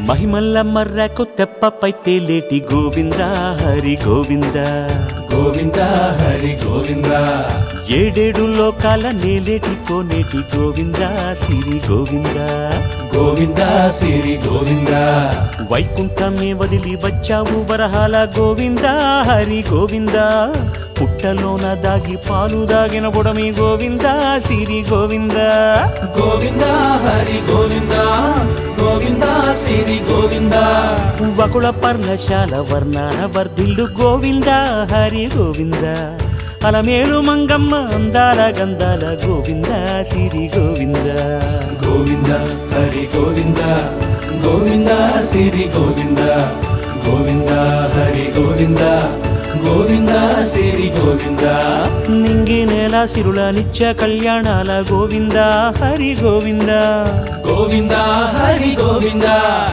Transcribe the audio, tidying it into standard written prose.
మహిమల్ల మర్రకు తెప్పపై తేలేటి గోవింద హరి గోవింద గోవింద హరి గోవింద ఏడేడు లోకాల నేలేటి కోనేటి గోవింద సిరి గోవింద గోవింద సిరి గోవింద వైకుంఠమే వదిలి వచ్చావు వరహాల గోవింద హరి గోవింద పుట్టలోన దాగి పాలు దాగిన బుడమి గోవింద సిరి గోవింద గోవింద హరి గోవింద గోవింద సిరి గోవింద వకుళ పర్ణశాల వర్ణాన వర్ధిల్లు గోవింద హరి గోవింద అలమేలు మంగమ్మ అందాల గంధాల గోవింద సిరి గోవింద గోవింద హరి గోవింద గోవింద సిరి గోవింద గోవింద హరి గోవింద గోవింద సిరి గోవింద నింగి నేల సిరుల నిత్య కళ్యాణాల గోవింద హరి గోవింద గోవింద హరి గోవింద